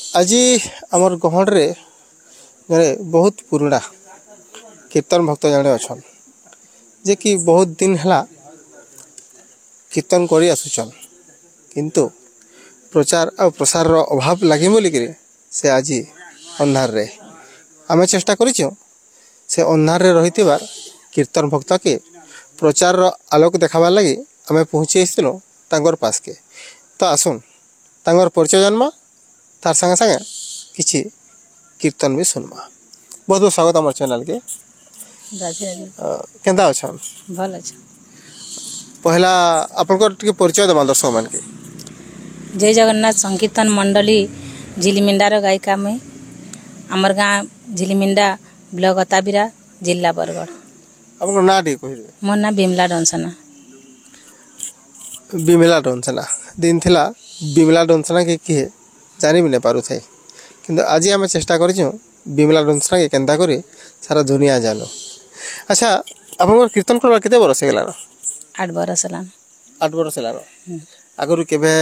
आज आमर गहड़े जड़े बहुत पुराना कीर्तन भक्त जड़े अच्छा जे कि बहुत दिन है कीर्तन कर आसुचन किंतु प्रचार और प्रसार अभाव लगे बोलिक से आज अंधार रे आम चेष्टा कर से अंधार रे रही कीर्तन भक्त के प्रचार आलोक देखाबार लगी आम पहुँची आसलु पास के तो आसुन तांगर परिचय जन्मा तार संगे संगे किसी कीर्तन भी सुनमा। बहुत बहुत स्वागत आम चैनल के। केंदा अच्छा भल अच्छा पहला आपनकर टिके परिचय दमा दर्शक मान के। जय जगन्नाथ संकीर्तन मंडली झिलीमिंडार गायिका में आमर गाँ झिलीमिंडा ब्लॉक अताबिरा जिला बरगढ़। आपन ना डी कहि मोर ना बिमला डंसना। बिमला डंसना दिन थिला बिमला डंसना के किए जानी भी नहीं पारु थे किंतु आज आम चेष्टा कर बिमला डंसना के केंदा करी सारा दुनिया जानो। अच्छा आप कीर्तन करवा केते बरस गला? 8 बरस लान। 8 बरस लान। आगरु केबे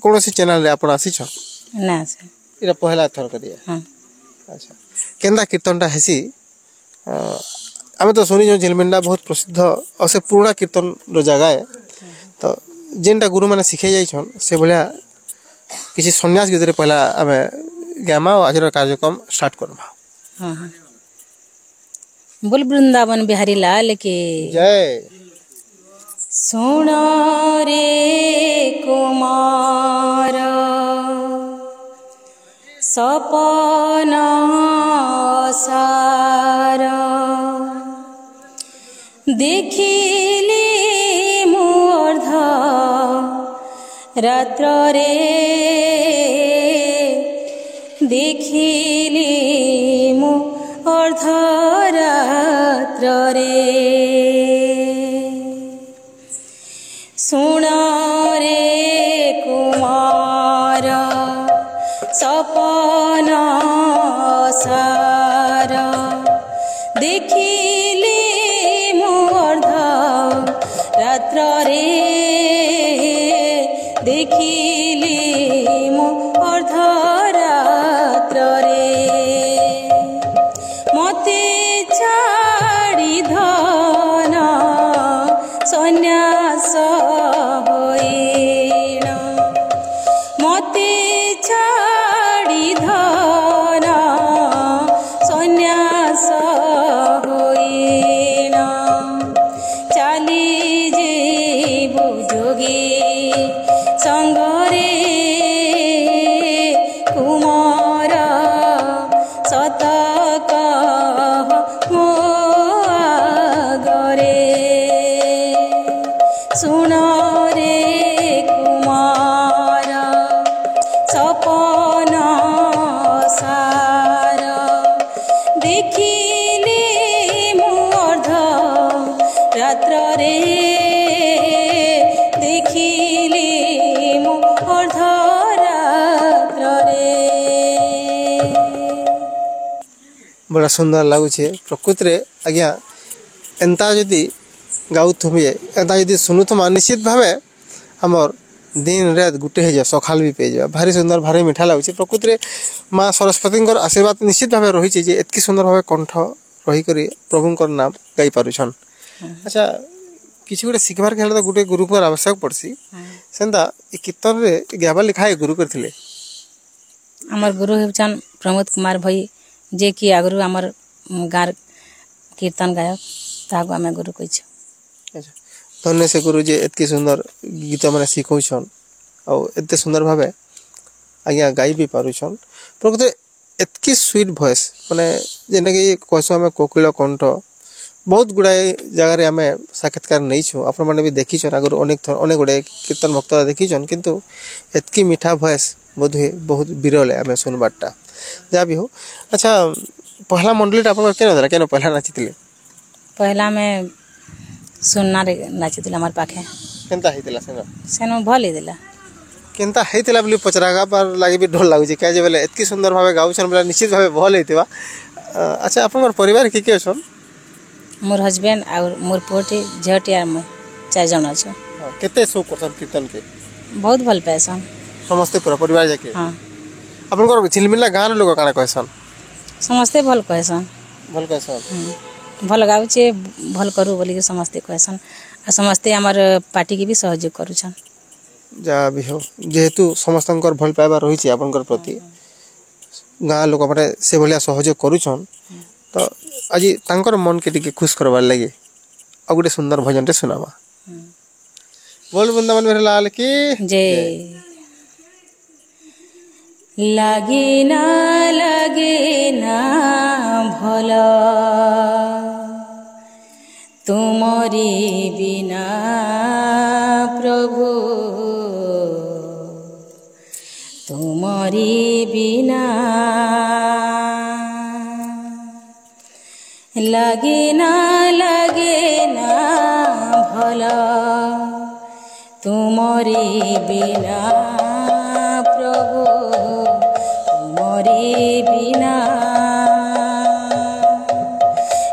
कोनोसी चैनल रे आपण आसी छ ना से इरा पहला थर करिया। हां अच्छा केंदा कीर्तनटा हेसी आमे तो सुनी जो झिलमिंडा बहुत प्रसिद्ध और से पुराना कीर्तन रो जगह है तो जेनटा गुरु माने सिखाई जाई छन से भलिया किसी सन्यास भितर पहला आम गामा और आज कार्यक्रम स्टार्ट करमा। हां हां बोल वृंदावन बिहारी लाल के जय। सुन रे कुमार सपना सार देखिले मूर्ध रात्र रे देखिले मु अर्धरात्र रे सुन रे कुमार सपना सार देखिले मु अर्धरात्र रे देखिले मु अर्धरात्र रे मते छाड़ी धन सन्यास होइण मते छाड़ी धन सन्यास होइण चाली जेबु जोगी संगरे कुमार सत कह मो आगरे सुन रे कुमार सपना सार देखिले मूर्ध रात्र रे देखिले मूर्ध रात्र रे। बड़ा सुंदर लगुचे प्रकृति रे आज्ञा एंता जदि गाउथुमिए एंता जदि सुनुथमा निश्चित भावे हमर दिन रात गुटे हे जा सखाल भी पे जा भारी सुंदर भारी मीठा लगुचे प्रकृति रे माँ सरस्वती आशीर्वाद निश्चित भावे रही जे एतकी सुंदर भावे कंठ रही करी प्रभुंकर नाम गाई पारुछन। अच्छा किसी गोटे शिखबार के तो गोटे गुरु पर आवश्यक पड़सी सेंता ए कीर्तन रे गाबा लिखा गुरु करथिले आमर गुरु हेउछन प्रमोद कुमार भाई जे कि आगरु आमर गार कीर्तन गायक तागु आमे गुरु कइछ। अच्छा धन्य से गुरु जी एतकी सुंदर गीत माने सिखौछन और एते सुंदर भावे आज्ञा गाई भी पारुछन प्रकृति एतकी स्वीट वॉइस माने जेना कि कहसो हमें कोकिल कंठ बहुत गुड़ाए जगार आम साक्षात्कार नहीं छु आपण मैंने भी देखी आगर अनेक गुड़ाए कीर्तन भक्त देखी किंतु एतकी मीठा वॉइस बोधे बहुत विरल आम सुनबारटा जहाँ भी हो। अच्छा पहला मंडलीटा आप क्या पहला नाची पहला में सुनना रे नाची हमारे पाखे केनता हेतिला सेनो भल हेतिला केनता हेतिला बोली पचरागा पर लागे भी डर लागुची क्या जे बोले एतकी सुंदर भावे गाउछन बोले निश्चित भावे भल हेतिबा। अच्छा आपन परिवार के अछन? मोर हस्बैंड और मोर पोटी झटी आ मैं 4 जन अछ। केते शो करसन कीर्तन के? बहुत भल पैसन समस्त पूरा परिवार जाके। हां आपनकर झिलमिला गाँव लोग काना कहसन समस्ते भल कहसन भल कहसन भल गाउछे भल करू बोली समस्ते कहसन आ समस्ते आमर पार्टी के भी सहयोग करूछन जहाँ भी हो जेहेतु समस्तंकर भल पाइबा रही आपनकर प्रति गाँ लोक मैंने से भाया सहयोग करुछन तो आज तांकर मन के टिके खुश करवार लगे आ गोटे सुंदर भजन टे सुनावा बोल वृंदावन मेरे लाल की जय लगे ना भल तुमरी बिना प्रभु तुमरी बिना लगे ना भल तुमरी बिना प्रभु तुमरी बिना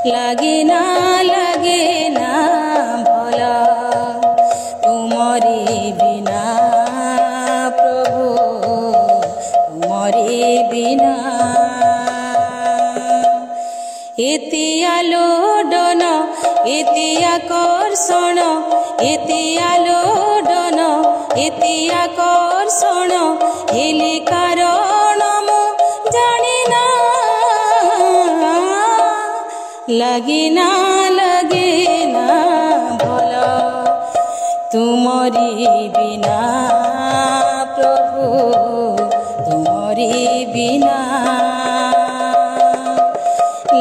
लगे ना भल तुमरी बिना प्रभु तुमरी बिना एति आलोडन एति आकर्षण एति आलोडन एति आकर्षण हेले कारण मु जाने ना लगे ना भल तुमरी बिना प्रभु तुमरी बिना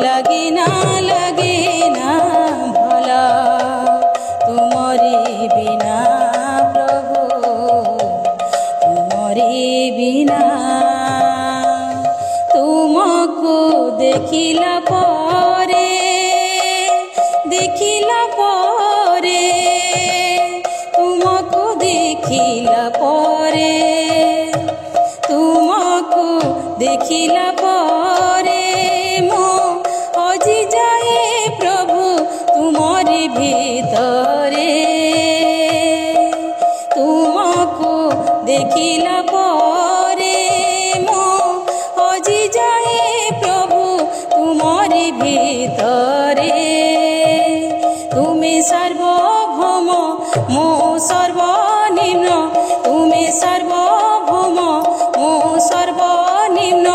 लगे ना भल तुमरी बिना प्रभु तुमरी बिना तुमको देखिला परे तुमको देखिला परे तुमको देखिला परे मो अजी जाए प्रभु तुमरी भीतरे तुमको देखिला परे मो अजी जाए प्रभु तुमरी भीतरे तुमे सर्वभौम मो सर्वनिम्न तुमे सर्वभौम मो सर्वनिम्न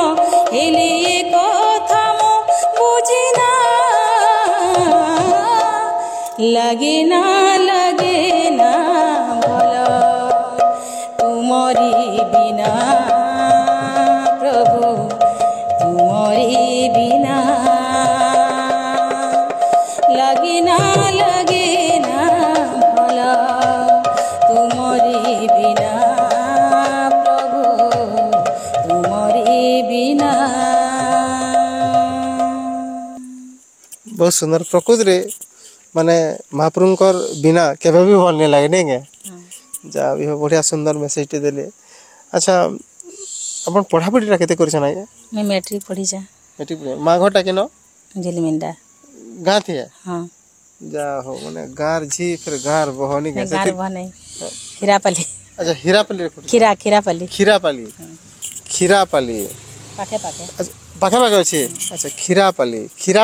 हेले एक कथा मो बुझिना लगे ना भल तुमरी बिना प्रभु तुमरी बिना लगे ना भल तुमरी बिना प्रभु तुमरी बिना बहुत सुंदर प्रकृति रे माने महाप्रभुकर बिना केबे भी भल नहीं लगे नहीं जा भी हो बढ़िया सुंदर मैसेज टे देले अच्छा अपन पढ़ा पढ़ी केते करछन आया मैं मैट्रिक पढ़ी जा मैट्रिक माँ घरटा केनो झिलमिंडा गाँ थी हाँ जा हो माने गार झी फिर गार बहनी नहीं गार बहनी खीरापल्ली अच्छा हीरापल्ली खीरापल्ली खीरापल्ली पाखे अच्छा पाखे अछि अच्छा खीरा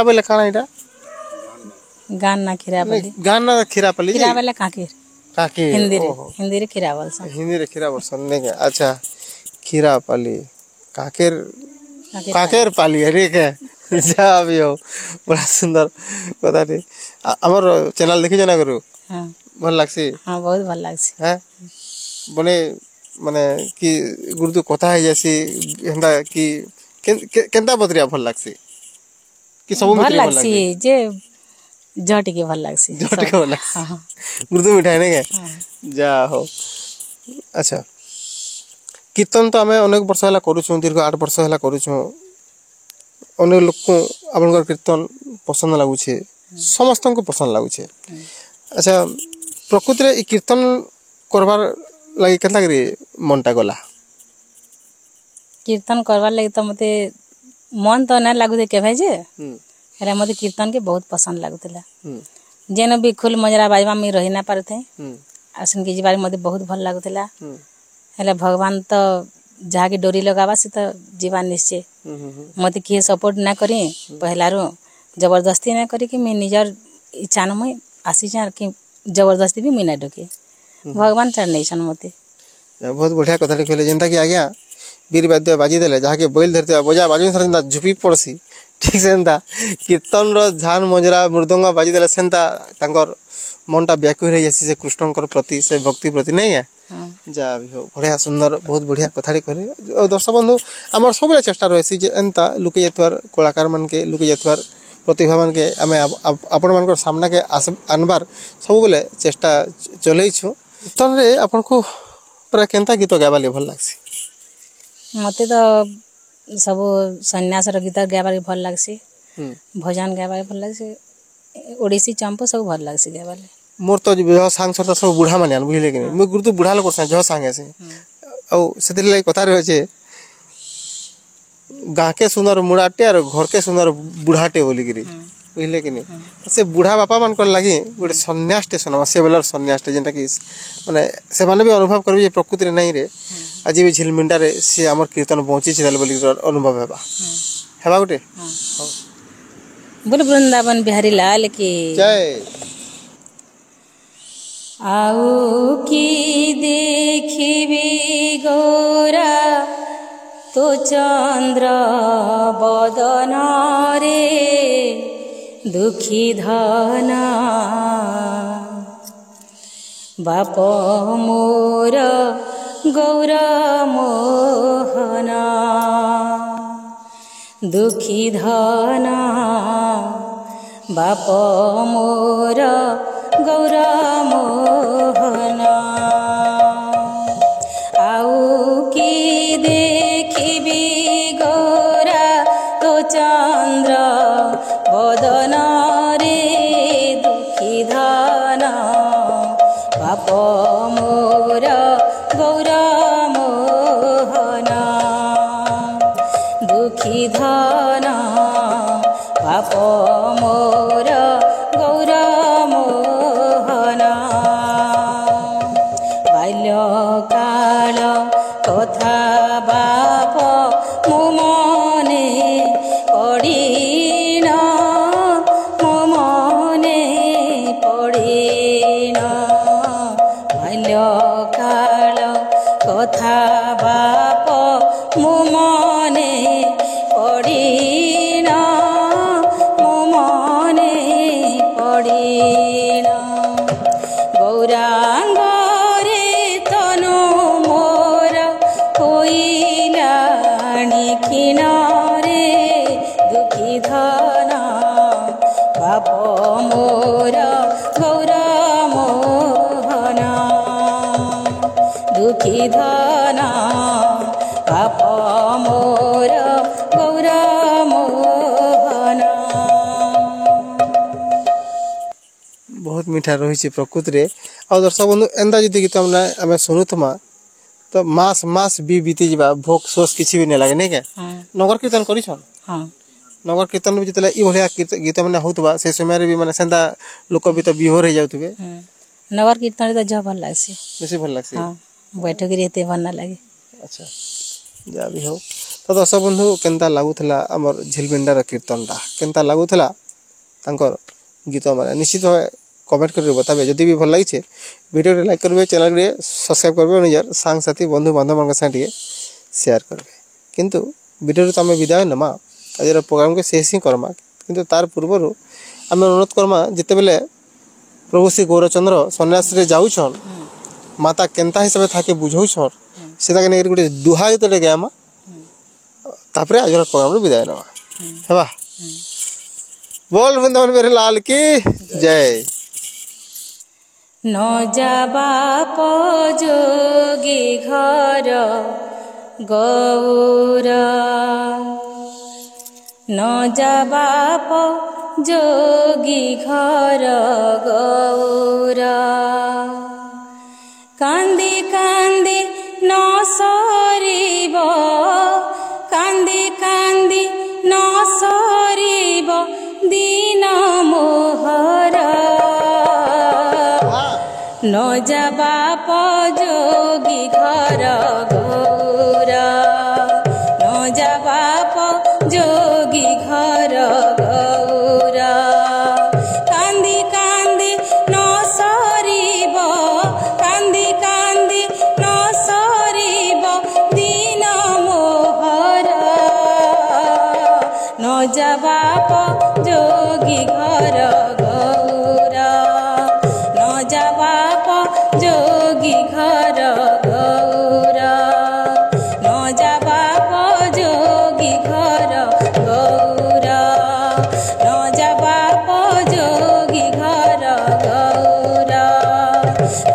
बोले काना इटा गान ना खीरापल्ली खीरा वाला काकीर हिंदी रे खीरा बोलसन नहीं अच्छा खीरापल्ली काकेर पाली अरे के जा भी हो बड़ा सुंदर कथा रे हमर चैनल देखि जना करू हां भल लागसी हां बहुत भल लागसी हैं बने माने कि गुरुदु कथा है जैसी हंदा कि केनता बदरिया भल लागसी कि सब भल लागसी जे जट के भल लागसी हां गुरुदु मिठाई ने के जा हो अच्छा कीर्तन तो आमे अनेक वर्ष हला करू छु दीर्घ 8 वर्ष हला करू छु अनेक लोक को आपनकर कीर्तन पसंद लागु छे समस्त को पसंद लागु छे अच्छा प्रकृति रे कीर्तन करबार लागि केता करी मनटा गला कीर्तन करबार लागि त मते मन तो ना लागु दे के भाई जे हेला मते कीर्तन के बहुत पसंद लागुतला जेन भी खुल मजरा बाजवा में रही ना पारथे आसन के जीवार मते बहुत भल लागुतला हेला भगवान तो जहाँ के डोरी लगावा से तो जीवा निश्चय मत किए सपोर्ट ना करी पहलारू जबरदस्ती ना करी कि मैं निजर इच्छा मुई आसी कि जबरदस्ती भी मुई ना डके भगवान छाड़ नहीं छन मते बहुत बढ़िया कथा कहले जेनता कि आज्ञा वीर वाद्य बाजी देले जहाँ के बैल धरते बजा बाजी जेनता झुपी पड़सी ठीक सेनता कीर्तन रो झान मजरा मृदंग बाजी देले सेनता तांकर मनटा व्याकुल हो जासी से कृष्णकर प्रति से भक्ति प्रति नहीं है जा भी हो बढ़िया सुंदर बहुत बढ़िया कथाटी कहले दर्शक बंधु आमर सब चेष्टा रही जे एंता लुके जातवार कलाकार मन के लुके जातवार प्रतिभा मान के आम आपण मान सामना के आनबार सब बेले चेष्टा चलैछु कीर्तन रे आपन को पूरा केनता गीत गाबाले भल लागसी मते तो सब सन्यास गीत गाबार भल लागसी भजन गाबार भल लागसी ओडिसी चंपो सब भल लागसी गाबाले मोर तो जो सांग सरता सब बुढ़ा माने बुझले कि मैं गुरु तो बुढ़ा लोग जो सांगे से औ से दिले कथा रहे छे गाँ के सुंदर मुड़ाटे और घर के सुंदर बुढ़ाटे बोली गिरी बुझले कि से बुढ़ा बापा मान कर लगी गोटे सन्यास टे सुनवा से बेलर सन्यास टे जेनटा कि माने से माने भी अनुभव करबे जे प्रकृति रे नहीं रे आज भी झिलमिंडा रे से हमर कीर्तन पहुंची छल बोली अनुभव हेबा गोटे बोल वृंदावन बिहारी लाल की जय आउ की देखिबी गौरा तो चंद्र बदन रे दुखी धना बाप मोर गौरा मोहना दुखी धना बाप मोर गौरा मोहना आउ की देखिबी गौरा तो चंद्र बदन रे दुखी धना बाप मोर गौरा मोहना दुखी धना बाप मोर गौरा मोहना बाल्यकाल कथा बाप मो मने पड़िन मो मने पड़िन बाल्यकाल कथा बाप मो मने पड़िन मो मने पड़िन गौरांग रे तनु मोर होइलानि खिन रे दुखी धना बाप मोर गौरा मोहना दुखी धना बाप मोर गौरा मोहना बहुत मीठा रही प्रकृति रे और दर्शक बंधु एंता जदि गीत आम शुणुमा तो मास मास भी बीती जा भोग शोष किसी भी नहीं लगे नहीं क्या नगर कीर्तन कर नगर कीर्तन भी जितने ये गीत मैंने होता से समय भी मैंने सेंता लोक भी तो विहोर हो जाते नगर कीर्तन तो जब भल लागसी बेसी भल लगसी बैठक रहते भल ना लगे अच्छा जा भी हो तो दर्शक बंधु केनता लागुला आमर झिलमिंडार कीर्तनटा केनता लागुला तांकर गीत मैंने निश्चित भाव कमेंट कर बताबे जदि भी भल लगी वीडियो लाइक करेंगे चैनल रे सब्सक्राइब करेंगे निजर सांग साथी बंधु बांधव मान साथ शेयर करेंगे किंतु वीडियो तो आम विदाय नमा आज प्रोग्राम के शेष ही करमा किंतु तार पूर्वर आम अनुरोध करमा जिते बेले प्रभु श्री गौरचंद्र सन्यास रे जाऊछन माता केनता हिसाब थाके बुझौछन सेटा के नहीं गोटे दुहा गीत गामा तापर आज प्रोग्राम विदाय नमा हेबा बोल वृंदावन मेरे लाल की जय न जाबा जोगी घर गौरा न जाबा जोगी घर गौरा कांदी कांदी न सरीब कांदी कांदी न सरीब दीन मोहरा न जाबा जोगी घर गौरा जा बाप जोगी घर गौरा कांदी कांदी न सरीब कांदी कांदी न सरीब दिन मोहर न जा बाप जोगी घर गौरा न जा बाप जोगी घर गौरा न जा बाप जोगी घर गौरा न जा बाप जोगी घर गौरा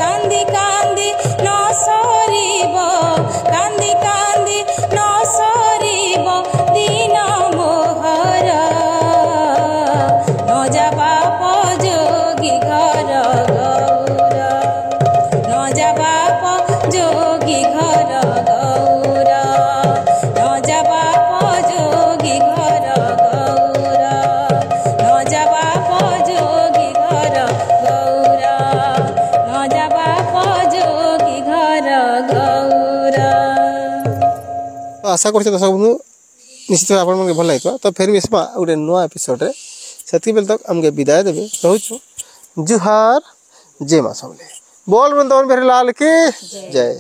कांदी कांदी न सरीब कांदी कांदी न सरीब दिन मोहर न जा बाप जोगी घर गौरा न जा बाप जोगी घर गौरा न जा बाप जोगी घर गौरा न जा बाप जोगी घर गौरा न जा बाप जोगी घर गौरा। आशा कर दर्शक बंधु निश्चित भाव आप भल लगे तो फिर मिसवा गोटे नुआ एपिसोड से बेल तक आमके विदाय देवे रोचु जुहार जय माँ समले बोल वृंदावन बिहारी लाल की जय।